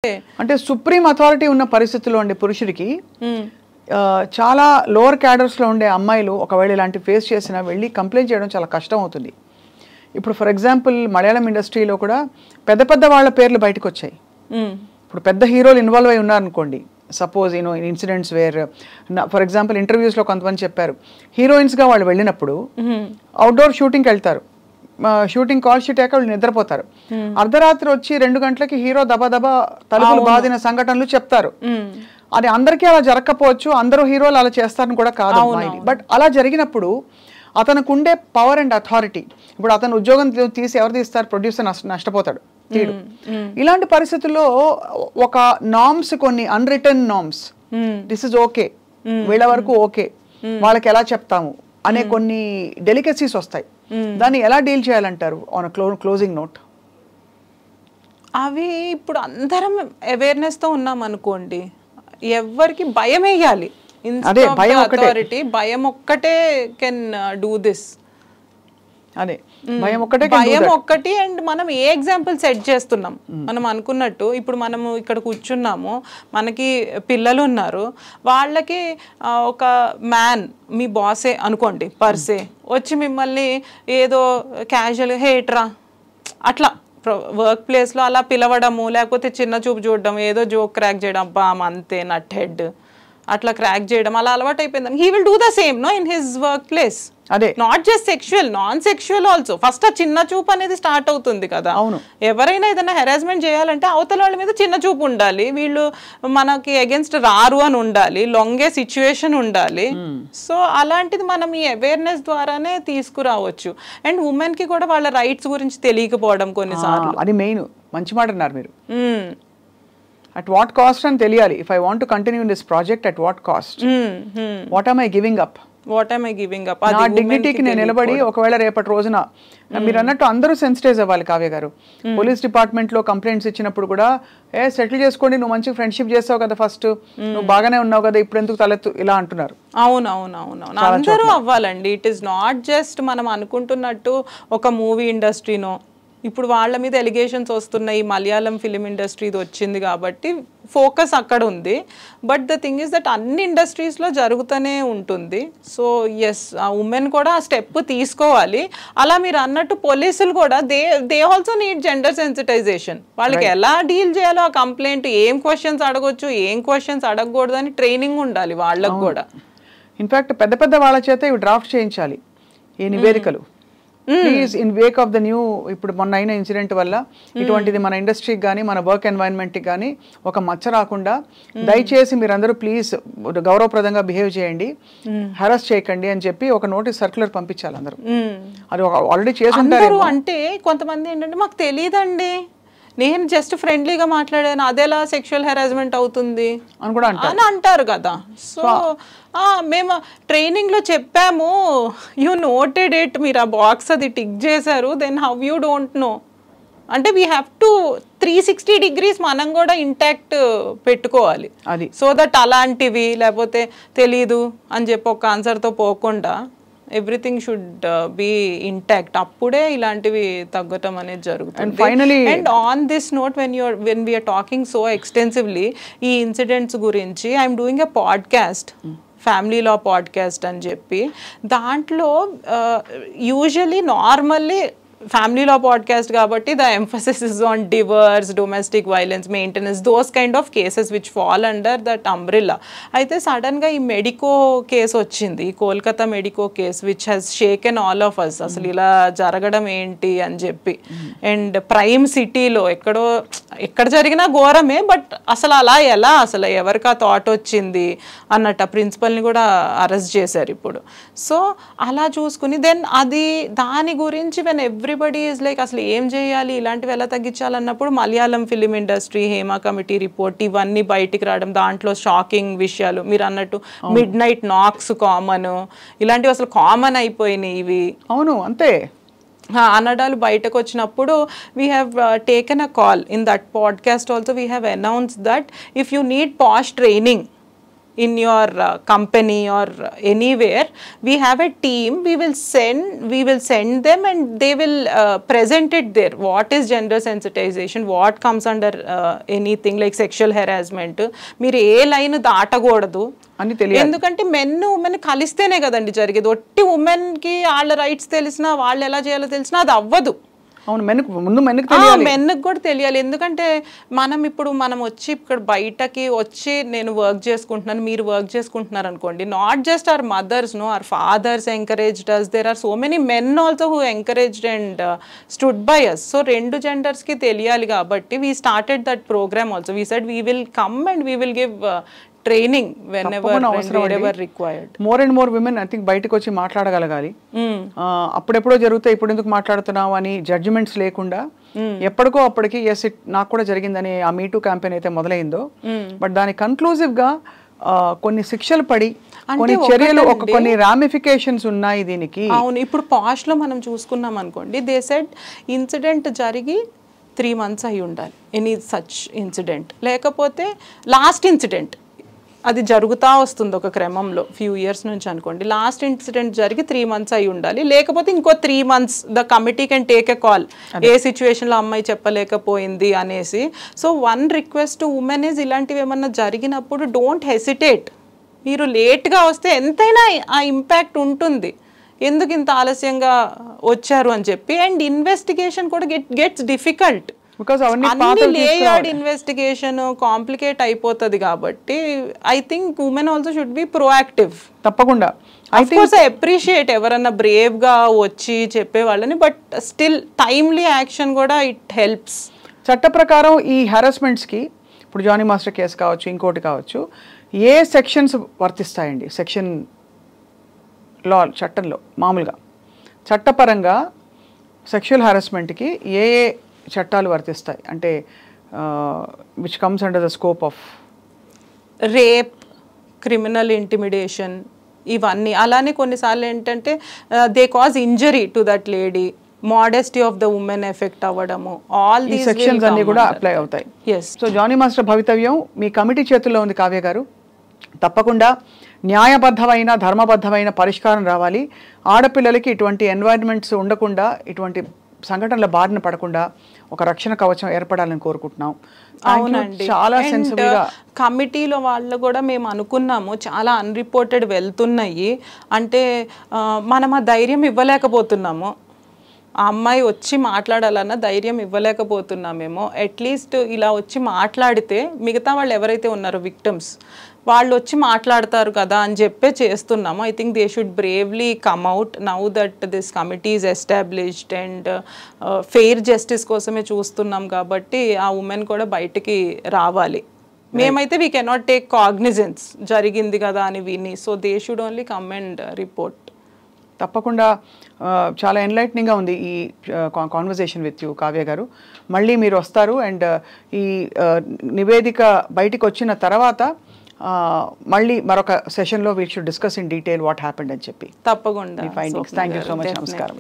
అంటే supreme authority ఉన్న పరిస్థితుల్లో ఉండే పురుషుడికి చాలా లోవర్ క్యాడర్స్లో ఉండే అమ్మాయిలు ఒకవేళ ఇలాంటి ఫేస్ చేసినా వెళ్ళి కంప్లైంట్ చేయడం చాలా కష్టం అవుతుంది. ఇప్పుడు ఫర్ ఎగ్జాంపుల్ మలయాళం ఇండస్ట్రీలో కూడా పెద్ద పెద్ద వాళ్ళ పేర్లు బయటకు వచ్చాయి. ఇప్పుడు పెద్ద హీరోలు ఇన్వాల్వ్ అయి ఉన్నారనుకోండి, suppose incidents where for example ఇంటర్వ్యూస్లో కొంతమంది చెప్పారు హీరోయిన్స్గా వాళ్ళు వెళ్ళినప్పుడు అవుట్డోర్ షూటింగ్కి వెళ్తారు, షూటింగ్ కాల్ షీట్ అయ్యాక వాళ్ళు నిద్రపోతారు, అర్ధరాత్రి వచ్చి 2 గంటలకి హీరో దబా తలుపులు బాదిన సంఘటనలు చెప్తారు. అది అందరికీ అలా జరగకపోవచ్చు, అందరూ హీరోలు అలా చేస్తారని కూడా కాదు, బట్ అలా జరిగినప్పుడు అతనికి ఉండే పవర్ అండ్ అథారిటీ, ఇప్పుడు అతను ఉద్యోగం తీసి ఎవరు తీస్తారు, ప్రొడ్యూసర్ నష్టపోతాడు, తీడు. ఇలాంటి పరిస్థితుల్లో ఒక నామ్స్, కొన్ని unwritten norms, this is okay, వీళ్ళ వరకు ఓకే, వాళ్ళకి ఎలా చెప్తాము అనే కొన్ని డెలికేసీస్ వస్తాయి. దాన్ని ఎలా డీల్ చేయాలంటారు ఆన్ క్లోజింగ్ నోట్? అవి ఇప్పుడు అందరం అవేర్నెస్ తో ఉన్నాం అనుకోండి, ఎవరికి భయం వేయాలి, అథారిటీ భయం ఒక్కటే కెన్ డూ దిస్. అదే భయం ఒక్కటి. అండ్ మనం ఏ ఎగ్జాంపుల్ సెట్ చేస్తున్నాం, మనం అనుకున్నట్టు ఇప్పుడు మనము ఇక్కడ కూర్చున్నాము, మనకి పిల్లలు ఉన్నారు, వాళ్ళకి ఒక మ్యాన్ మీ బాసే అనుకోండి పర్సే వచ్చి మిమ్మల్ని ఏదో క్యాజువల్ హేట్రా అట్లా వర్క్ ప్లేస్లో అలా పిలవడము, లేకపోతే చిన్న చూపు చూడడం, ఏదో జోక్ క్రాక్ చేయడం, అబ్బా అంతే నట్ హెడ్ అట్లా క్రాక్ చేయడం అలా అలవాటు అయిపోయింది. He will do the same no in his work place. అదే not just sexual, non sexual also. First ఆ చిన్న చూపు అనేది స్టార్ట్ అవుతుంది కదా. ఎవరైనా ఏదైనా హెరాస్మెంట్ చేయాలంటే అవతల వాళ్ళ మీద చిన్న చూపు ఉండాలి, వీళ్ళు మనకి అగేన్స్ట్ రారు అని ఉండాలి, లొంగే సిచ్యువేషన్ ఉండాలి. సో అలాంటిది మనం ఈ అవేర్నెస్ ద్వారానే తీసుకురావచ్చు. అండ్ ఉమెన్ కి కూడా వాళ్ళ రైట్స్ గురించి తెలియకపోవడం కొన్నిసార్లు, అది మెయిన్. మంచి మాట అన్నారు మీరు. అట్ వాట్ కాస్ట్ అని తెలియాలి. If I want to continue in this project, at what cost, what am I giving up, నా డిగ్నిటీకి నేను నిలబడి ఒకవేళ రేపటి రోజున మీరు అన్నట్టు అందరూ సెన్సిటైజ్ అవ్వాలి. కావ్య గారు, పోలీస్ డిపార్ట్మెంట్ లో కంప్లైంట్స్ ఇచ్చినప్పుడు కూడా సెటిల్ చేసుకోండి, నువ్వు మంచి ఫ్రెండ్షిప్ చేస్తావు కదా, ఫస్ట్ నువ్వు బాగానే ఉన్నావు కదా, ఇప్పుడు ఎందుకు తలెత్తు ఇలా అంటున్నారు. అవునవునవును, అందరూ అవ్వాలండి. ఇట్ ఈస్ నాట్ జస్ట్ మనం అనుకుంటున్నట్టు ఒక మూవీ ఇండస్ట్రీనో, ఇప్పుడు వాళ్ళ మీద ఎలిగేషన్స్ వస్తున్నాయి, మలయాళం ఫిలిం ఇండస్ట్రీది వచ్చింది కాబట్టి ఫోకస్ అక్కడ ఉంది. But the thing is that అన్ని ఇండస్ట్రీస్లో జరుగుతూనే ఉంటుంది. సో ఎస్, ఆ ఉమెన్ కూడా ఆ స్టెప్ తీసుకోవాలి. అలా మీరు అన్నట్టు పోలీసులు కూడా they also need gender sensitisation. వాళ్ళకి ఎలా డీల్ చేయాలో, ఆ కంప్లైంట్ ఏం క్వశ్చన్స్ అడగొచ్చు, ఏం క్వశ్చన్స్ అడగకూడదు అని ట్రైనింగ్ ఉండాలి వాళ్ళకు కూడా. ఇన్ఫాక్ట్ పెద్ద పెద్ద వాళ్ళ చేత ఇవి డ్రాఫ్ట్ చేయించాలి ఈ నివేదికలు. Please in Wake of the new, ఇప్పుడు మొన్న అయిన ఇన్సిడెంట్ వల్ల ఇటువంటిది మన ఇండస్ట్రీకి కానీ మన వర్క్ ఎన్వైరన్మెంట్కి కానీ ఒక మచ్చ రాకుండా దయచేసి మీరందరూ ప్లీజ్ గౌరవప్రదంగా బిహేవ్ చేయండి, హెరాస్ చేయకండి అని చెప్పి ఒక నోటీస్ సర్క్యులర్ పంపించాలి అందరూ. అది ఆల్రెడీ చేస్తుంటారు. అంటే కొంతమంది ఏంటంటే మాకు తెలియదండి, నేను జస్ట్ ఫ్రెండ్లీగా మాట్లాడాను, అదేలా సెక్షువల్ హెరాస్మెంట్ అవుతుంది అని కూడా అంటారు కదా. సో మేము ట్రైనింగ్ లో చెప్పాము, యూ నోటెడ్ ఇట్, మీరు ఆ బాక్స్ అది టిక్ చేశారు, then how you don't know. అంటే వీ హ్యావ్ టు 360 degrees మనం కూడా ఇంటాక్ట్ పెట్టుకోవాలి. అది సో దట్ అలాంటివి లేకపోతే తెలీదు అని చెప్పి ఒక ఆన్సర్తో పోకుండా ఎవ్రీథింగ్ షుడ్ బి ఇంటాక్ట్. అప్పుడే ఇలాంటివి తగ్గటం అనేది జరుగుతుంది. And on this note, when we are talking so extensively ఈ ఇన్సిడెంట్స్ గురించి, I'm doing a podcast, family law podcast అని చెప్పి. దాంట్లో usually normally family law podcast కాబట్టి the emphasis is on divorce, domestic violence, maintenance, those kind of cases which fall under that umbrella. అయితే సడన్గా ఈ medico case వచ్చింది, Kolkata medico case, which has shaken all of us. అసలు ఇలా జరగడం ఏంటి అని చెప్పి. అండ్ ప్రైమ్ సిటీలో ఎక్కడ జరిగినా ఘోరమే, బట్ అసలు అలా ఎలా, అసలు ఎవరికి ఆ థాట్ వచ్చింది అన్నట్టు ఆ ప్రిన్సిపల్ని కూడా అరెస్ట్ చేశారు ఇప్పుడు. సో అలా చూసుకుని దెన్ దాని గురించి వెన్ ఎవ్రీబడి ఈజ్ లైక్ అసలు ఏం చేయాలి, ఇలాంటివి ఎలా తగ్గించాలన్నప్పుడు Malayalam film industry, Hema committee report ఇవన్నీ బయటికి రావడం, దాంట్లో షాకింగ్ విషయాలు. మీరు అన్నట్టు మిడ్ నైట్ నాక్స్ కామన్, ఇలాంటివి అసలు కామన్ అయిపోయినాయి ఇవి. అవును, అంతే అనడాలు బయటకు వచ్చినప్పుడు we have taken a call in that podcast also. We have announce that if you need posh training in your company or anywhere, we have a team, we will send them and they will present it there. What is gender sensitization, what comes under anything like sexual harassment, మీరు ఏ line దాటకూడదు అని తెలియాలి. ఎందుకంటే men women కలిస్తేనే కదండి జరిగేది. ఒట్టి ఉమెన్కి వాళ్ళ రైట్స్ తెలిసినా వాళ్ళు ఎలా చేయాలో తెలిసినా అది అవ్వదు. అవును, ముందు మెన్కి కూడా తెలియాలి. ఎందుకంటే మనం వచ్చి ఇక్కడ బయటకి వచ్చి నేను వర్క్ చేసుకుంటున్నాను, మీరు వర్క్ చేసుకుంటున్నారు అనుకోండి, not just our mothers, no our fathers encouraged us, there are so many men also who encouraged and stood by us. So రెండు జెండర్స్కి తెలియాలి కాబట్టి we started that programme also. We said we will come and we will give training whenever and wherever required. More and more women I think బయటకు వచ్చి మాట్లాడగలగాలి. అప్పుడెప్పుడో జరుగుతాయి, ఇప్పుడు ఎందుకు మాట్లాడుతున్నావు అని జడ్జిమెంట్స్ లేకుండా ఎప్పటికో అప్పటికి ఎస్ ఇట్ నాకు కూడా జరిగిందని ఆ మీటూ క్యాంపెయిన్ అయితే మొదలైందో, బట్ దాని కన్క్లూజివ్ గా కొన్ని శిక్షలు పడి కొన్ని చర్యలు కొన్ని రామిఫికేషన్స్ ఉన్నాయి దీనికి. అవును, ఇప్పుడు పాష్ లో మనం చూసుకున్నాం అనుకోండి, దే సెడ్ ఇన్సిడెంట్ జరిగి 3 months అయి ఉండాలి, ఎనీ సచ్ ఇన్సిడెంట్, లేకపోతే లాస్ట్ ఇన్సిడెంట్ అది జరుగుతూ వస్తుంది ఒక క్రమంలో ఫ్యూ ఇయర్స్ నుంచి అనుకోండి, లాస్ట్ ఇన్సిడెంట్ జరిగి 3 months అయి ఉండాలి, లేకపోతే ఇంకో 3 months the committee can take a call ఏ సిచ్యువేషన్లో అమ్మాయి చెప్పలేకపోయింది అనేసి. So one request to women is ఇలాంటివి ఏమన్నా జరిగినప్పుడు డోంట్ హెసిటేట్. మీరు లేట్గా వస్తే ఎంతైనా ఆ ఇంపాక్ట్ ఉంటుంది, ఎందుకు ఇంత ఆలస్యంగా వచ్చారు అని చెప్పి. అండ్ ఇన్వెస్టిగేషన్ కూడా గెట్స్ డిఫికల్ట్, అన్ని లేయర్డ్ ఇన్వెస్టిగేషన్ కాంప్లికేట్ అయిపోతుంది. కాబట్టి I think women also should be proactive. తప్పకుండా ఐ అప్రిషియేట్ ఎవరన్నా బ్రేవ్ గా వచ్చి చెప్పే వాళ్ళని, బట్ స్టిల్ టైమ్లీ యాక్షన్ కూడా ఇట్ హెల్ప్స్. చట్ట ప్రకారం ఈ హెరాస్మెంట్స్ కి ఇప్పుడు జానీ మాస్టర్ కేసు కావచ్చు, ఇంకోటి కావచ్చు, ఏ సెక్షన్స్ వర్తిస్తాయండి? సెక్షన్ లా చట్టంలో మామూలుగా చట్టపరంగా సెక్షువల్ హెరాస్మెంట్కి ఏ ఏ చట్టాలు వర్తిస్తాయి అంటే which comes under the scope of? Rape, criminal intimidation, ఇవన్నీ. అలానే కొన్నిసార్లు ఏంటంటే they cause injury to that lady, modesty of the women effect అవ్వడము, ఆల్ దీస్ సెక్షన్స్ అన్ని కూడా అప్లై అవుతాయి. సో జానీ మాస్టర్ భవితవ్యం మీ కమిటీ చేతుల్లో ఉంది కావ్య గారు. తప్పకుండా న్యాయబద్ధమైన ధర్మబద్ధమైన పరిష్కారం రావాలి. ఆడపిల్లలకి ఇటువంటి ఎన్వైరన్మెంట్స్ ఉండకుండా, ఇటువంటి సంఘటనల బారిన పడకుండా ఒక రక్షణ కవచం ఏర్పడాలని కోరుకుంటున్నాం. అవునండి, చాలా సెన్సిబుల్ గా కమిటీలో వాళ్ళు కూడా మేము అనుకున్నాము, చాలా అన్రిపోర్టెడ్ వెళ్తున్నాయి అంటే మనం ఆ ధైర్యం ఇవ్వలేకపోతున్నాము. ఆ అమ్మాయి వచ్చి మాట్లాడాలన్న ధైర్యం ఇవ్వలేకపోతున్నామేమో. అట్లీస్ట్ ఇలా వచ్చి మాట్లాడితే మిగతా వాళ్ళు ఎవరైతే ఉన్నారో విక్టిమ్స్, వాళ్ళు వచ్చి మాట్లాడతారు కదా అని చెప్పే చేస్తున్నాము. I think they should bravely come out now that this committee is established and fair justice కోసమే చూస్తున్నాం కాబట్టి ఆ ఉమెన్ కూడా బయటికి రావాలి. మేమైతే వీ కెనాట్ టేక్ కాగ్నిజెన్స్ జరిగింది కదా అని విని. So they should only come and report. తప్పకుండా చాలా ఎన్లైట్నింగ్గా ఉంది ఈ కాన్వర్జేషన్ విత్ యూ కావ్య గారు. మళ్ళీ మీరు వస్తారు అండ్ ఈ నివేదిక బయటికి వచ్చిన తర్వాత మళ్ళీ మరొక సెషన్లో we should discuss in detail what happened అని చెప్పి. తప్పకుండా. Findings. Thank you so much. నమస్కారం.